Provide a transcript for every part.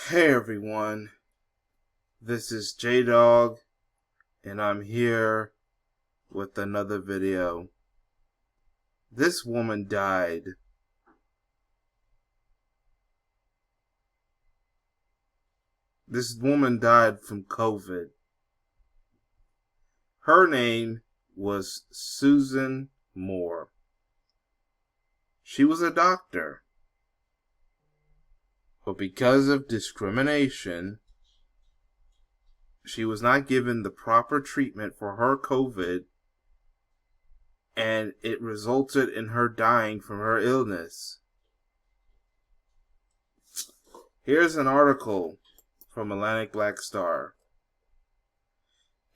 Hey everyone, this is J-Dog, and I'm here with another video. This woman died. This woman died from COVID. Her name was Susan Moore. She was a doctor. But because of discrimination, she was not given the proper treatment for her COVID, and it resulted in her dying from her illness. Here's an article from Atlantic Black Star.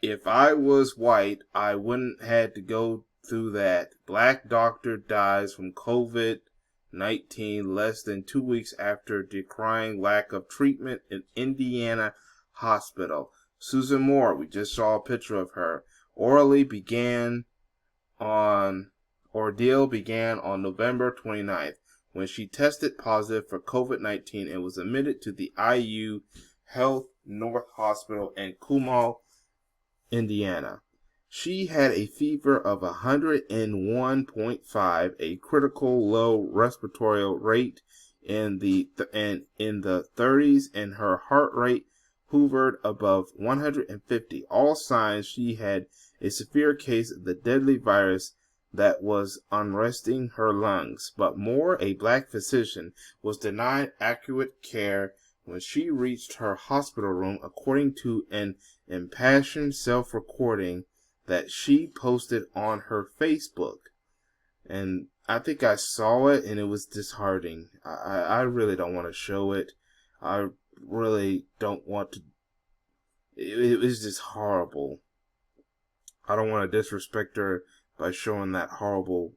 If I was white, I wouldn't have to go through that. Black doctor dies from COVID-19 less than 2 weeks after decrying lack of treatment in Indiana hospital. Susan Moore, we just saw a picture of her. Ordeal began on November 29th when she tested positive for COVID-19 and was admitted to the IU Health North Hospital in Comal, Indiana. She had a fever of 101.5, a critical low respiratory rate in the 30s, and her heart rate hovered above 150. All signs she had a severe case of the deadly virus that was unresting her lungs. But Moore, a black physician, was denied accurate care when she reached her hospital room, according to an impassioned self-recording that she posted on her Facebook. And I think I saw it, and it was disheartening. I really don't want to show it. I really don't want to. It was just horrible. I don't want to disrespect her by showing that horrible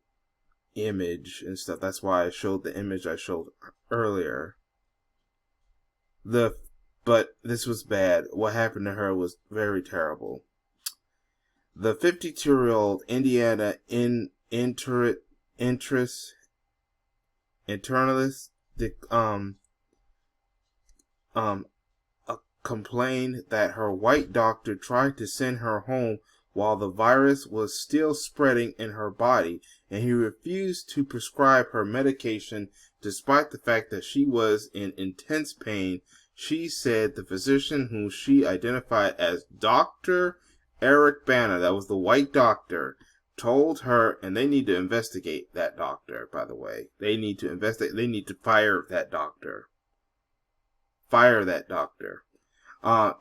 image and stuff. That's why I showed the image I showed earlier. But this was bad. What happened to her was very terrible. The 52-year-old Indiana internalist complained that her white doctor tried to send her home while the virus was still spreading in her body, and he refused to prescribe her medication despite the fact that she was in intense pain. She said the physician, whom she identified as Dr. Eric Banner, that was the white doctor, told her, and they need to investigate that doctor, by the way. They need to investigate. They need to fire that doctor.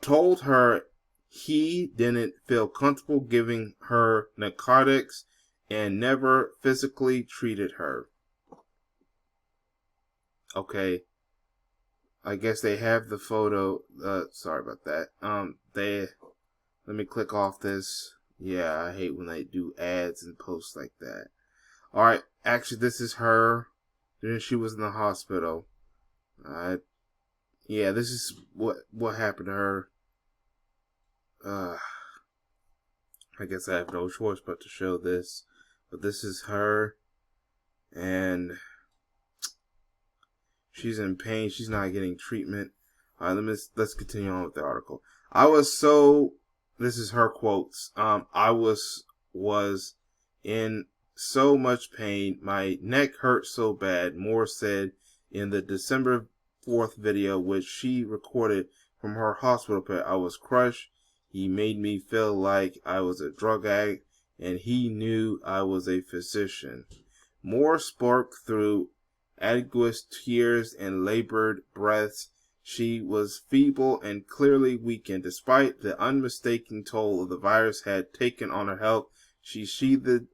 Told her he didn't feel comfortable giving her narcotics and never physically treated her. Okay. I guess they have the photo. Sorry about that. Let me click off this. Yeah, I hate when they do ads and posts like that. Alright, actually this is her. Then she was in the hospital. Yeah, this is what happened to her. I guess I have no choice but to show this. But this is her. And she's in pain. She's not getting treatment. Alright, let's continue on with the article. This is her quotes. I was in so much pain. My neck hurt so bad, Moore said in the December 4th video, which she recorded from her hospital bed. I was crushed. He made me feel like I was a drug addict, and he knew I was a physician. Moore spoke through agonizing tears and labored breaths. She was feeble and clearly weakened. Despite the unmistakable toll the virus had taken on her health, she seethed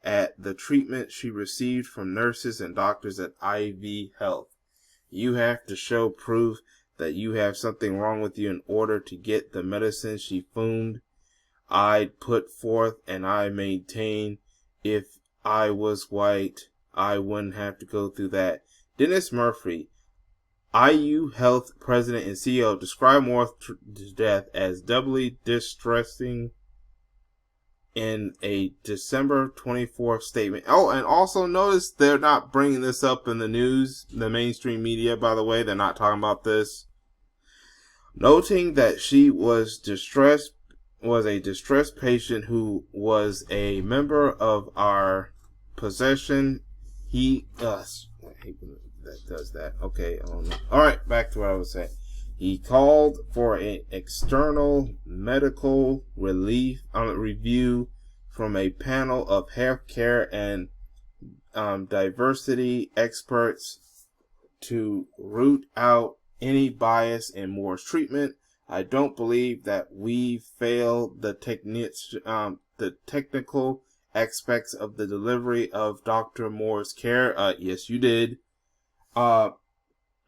at the treatment she received from nurses and doctors at IV Health. You have to show proof that you have something wrong with you in order to get the medicine, she fumed. I'd put forth and I maintain if I was white, I wouldn't have to go through that. Dennis Murphy, IU Health President and CEO, described Moore's death as doubly distressing in a December 24th statement. Oh, and also notice they're not bringing this up in the news, the mainstream media, by the way. They're not talking about this. Noting that she was a distressed patient who was a member of our possession. I hate when that does that. Okay, all right, back to what I was saying. He called for an external medical review from a panel of healthcare and diversity experts to root out any bias in Moore's treatment. I don't believe that we failed the technical aspects of the delivery of Dr. Moore's care. Yes, you did.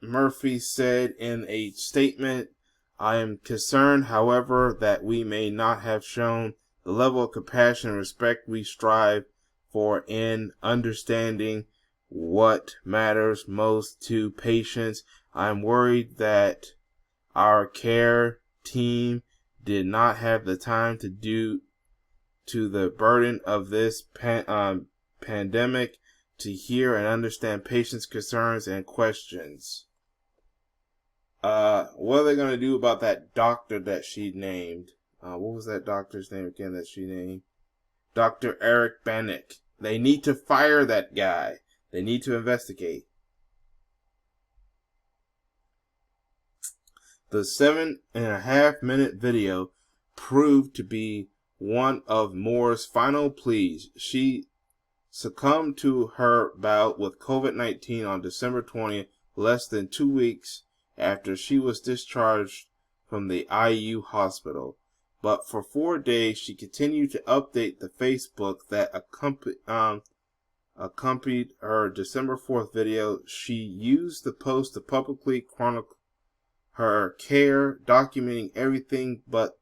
Murphy said in a statement, I am concerned, however, that we may not have shown the level of compassion and respect we strive for in understanding what matters most to patients. I'm worried that our care team did not have the time to do to the burden of this pandemic to hear and understand patients' concerns and questions. What are they going to do about that doctor that she named? What was that doctor's name again that she named? Dr. Eric Bannock. They need to fire that guy. They need to investigate. The 7.5-minute video proved to be one of Moore's final pleas. She succumbed to her bout with COVID-19 on December 20th, less than 2 weeks after she was discharged from the IU hospital. But for 4 days, she continued to update the Facebook that accompanied her December 4th video. She used the post to publicly chronicle her care, documenting everything but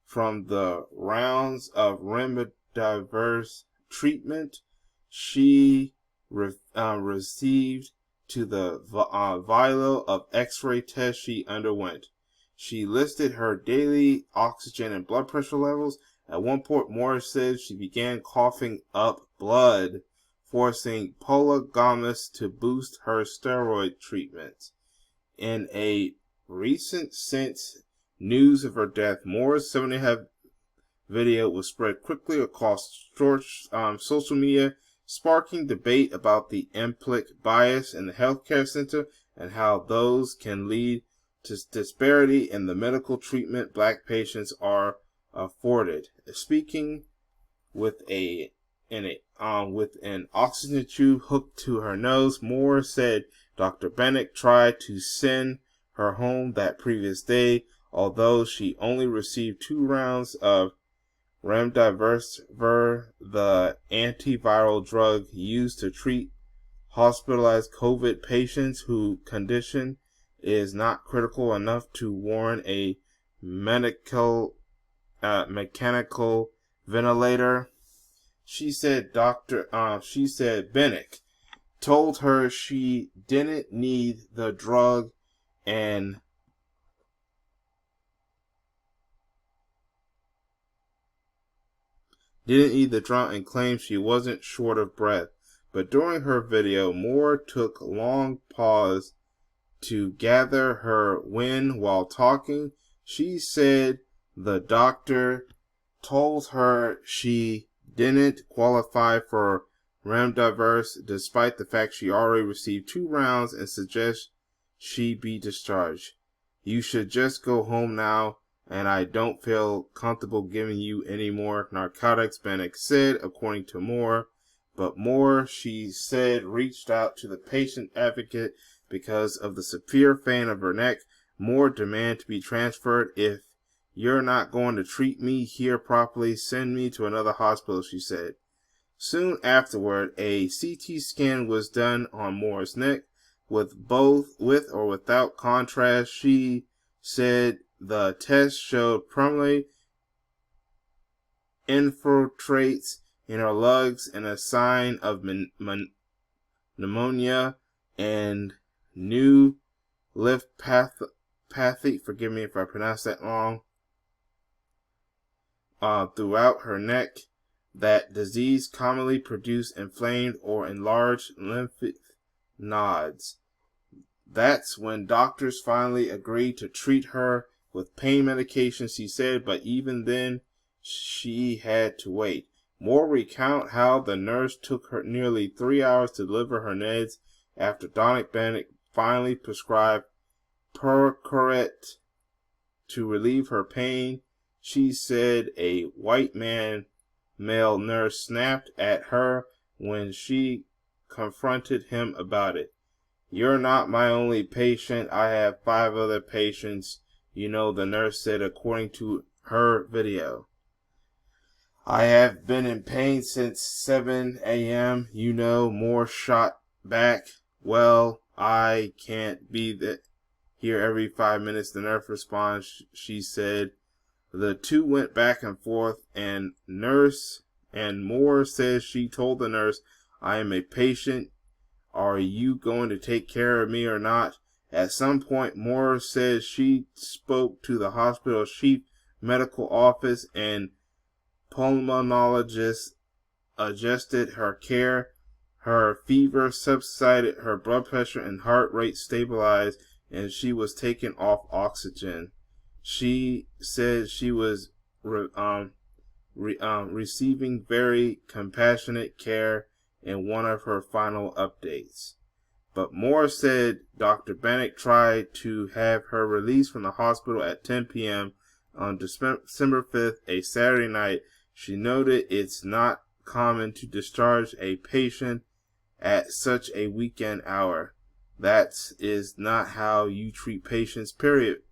from the rounds of remdesivir treatment she received to the vial of x-ray tests she underwent. She listed her daily oxygen and blood pressure levels. At one point, Morris said she began coughing up blood, forcing Paula Gomez to boost her steroid treatments. In a recent since news of her death, Moore's 7.5 video was spread quickly across social media, sparking debate about the implicit bias in the healthcare center and how those can lead to disparity in the medical treatment Black patients are afforded. Speaking with an oxygen tube hooked to her nose, Moore said Dr. Bannock tried to send her home that previous day, although she only received 2 rounds of remdesivir, the antiviral drug used to treat hospitalized COVID patients whose condition is not critical enough to warrant a mechanical ventilator. She said Bannock told her she didn't need the drug and claimed she wasn't short of breath. But during her video, Moore took long pause to gather her wind while talking. She said the doctor told her she didn't qualify for remdesivir despite the fact she already received 2 rounds and suggests she be discharged. You should just go home now, and I don't feel comfortable giving you any more narcotics, Bannock said, according to Moore. But Moore, she said, reached out to the patient advocate because of the severe pain of her neck. Moore demanded to be transferred. If you're not going to treat me here properly, send me to another hospital, she said. Soon afterward, a CT scan was done on Moore's neck. With or without contrast, she said the test showed permanently infiltrates in her lungs and a sign of pneumonia and new lymphadenopathy, forgive me if I pronounce that wrong, throughout her neck. That disease commonly produce inflamed or enlarged lymph nodes. That's when doctors finally agreed to treat her with pain medication, she said, but even then, she had to wait. Moore recount how the nurse took her nearly 3 hours to deliver her meds after Dr. Bennett finally prescribed Percocet to relieve her pain. She said a white male nurse snapped at her when she confronted him about it. "You're not my only patient. I have 5 other patients, you know," the nurse said, according to her video. "I have been in pain since 7 a.m., you know," Moore shot back. "Well, I can't be here every 5 minutes," the nurse responds. She said the two went back and forth, and Moore says she told the nurse, "I am a patient. Are you going to take care of me or not?" At some point, Moore says she spoke to the hospital's chief medical office, and pulmonologist adjusted her care. Her fever subsided, her blood pressure and heart rate stabilized, and she was taken off oxygen. She said she was receiving very compassionate care in one of her final updates. But Moore said Dr. Bennett tried to have her released from the hospital at 10 p.m. on December 5th, a Saturday night. She noted it's not common to discharge a patient at such a weekend hour. "That is not how you treat patients, period,"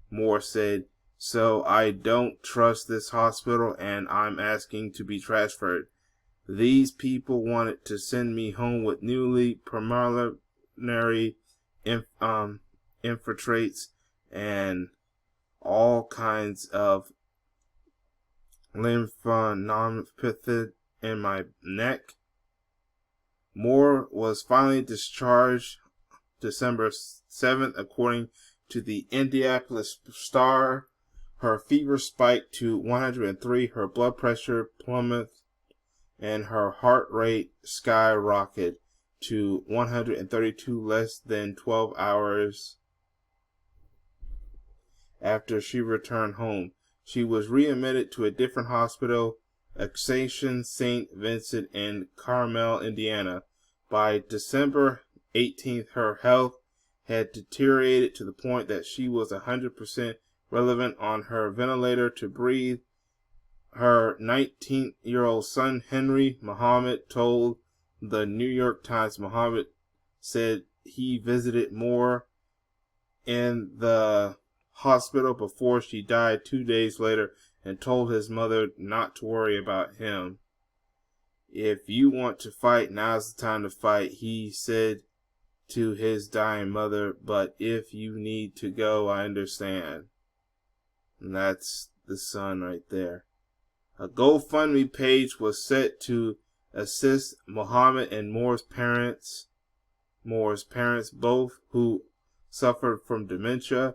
Moore said. "So I don't trust this hospital, and I'm asking to be transferred. These people wanted to send me home with newly pulmonary infiltrates and all kinds of lymphadenopathy in my neck." Moore was finally discharged December 7th, according to the Indianapolis Star. Her fever spiked to 103, her blood pressure plummeted, and her heart rate skyrocketed to 132 less than 12 hours after she returned home. She was readmitted to a different hospital, Ascension St. Vincent in Carmel, Indiana. By December 18th, her health had deteriorated to the point that she was 100% relevant on her ventilator to breathe. Her 19-year-old son, Henry Muhammad, told the New York Times Muhammad said he visited Moore in the hospital before she died 2 days later and told his mother not to worry about him. "If you want to fight, now's the time to fight," he said to his dying mother, "but if you need to go, I understand." And that's the son right there. A GoFundMe page was set to assist Muhammad and Moore's parents, both who suffered from dementia.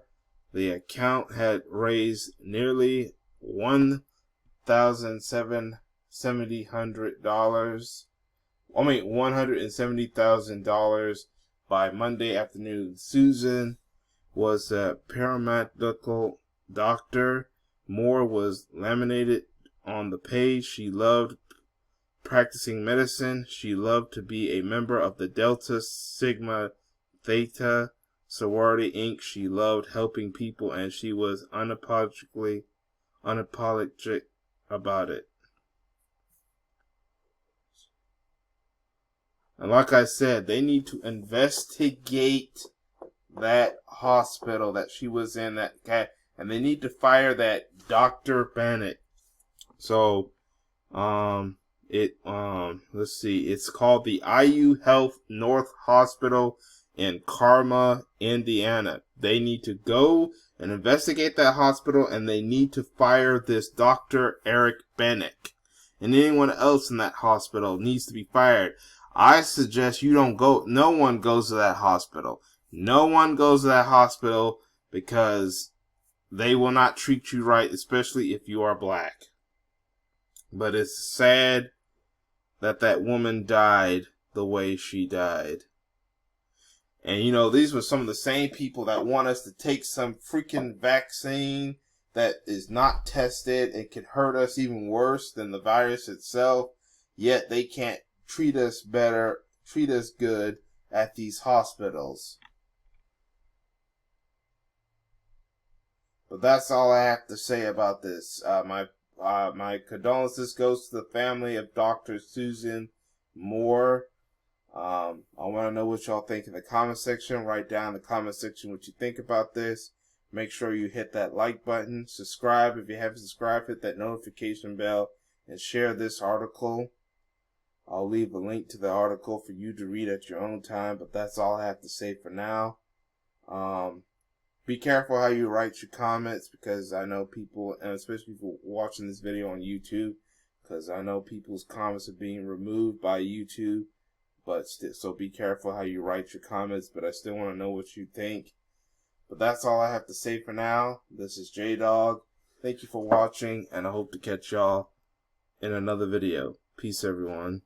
The account had raised nearly $170,000 by Monday afternoon. Susan was a paramedical doctor. Moore was laminated on the page. She loved practicing medicine. She loved to be a member of the Delta Sigma Theta sorority Inc. She loved helping people, and she was unapologetic about it. And like I said, they need to investigate that hospital that she was in, and they need to fire that Dr. Bennett. So, let's see, it's called the IU Health North Hospital in Carmel, Indiana. They need to go and investigate that hospital, and they need to fire this Dr. Eric Bennett. And anyone else in that hospital needs to be fired. I suggest you don't go. No one goes to that hospital. No one goes to that hospital because they will not treat you right, especially if you are black. But it's sad that that woman died the way she died. And, you know, these were some of the same people that want us to take some freaking vaccine that is not tested and can hurt us even worse than the virus itself. Yet they can't treat us better, treat us good at these hospitals. But that's all I have to say about this. My condolences goes to the family of Dr. Susan Moore. I want to know what y'all think in the comment section. Write down in the comment section what you think about this. Make sure you hit that like button. Subscribe if you haven't subscribed. Hit that notification bell and share this article. I'll leave a link to the article for you to read at your own time. But that's all I have to say for now. Be careful how you write your comments, because I know people, and especially people watching this video on YouTube, because I know people's comments are being removed by YouTube. But still, so be careful how you write your comments. But I still want to know what you think. But that's all I have to say for now. This is J-Dog. Thank you for watching, and I hope to catch y'all in another video. Peace, everyone.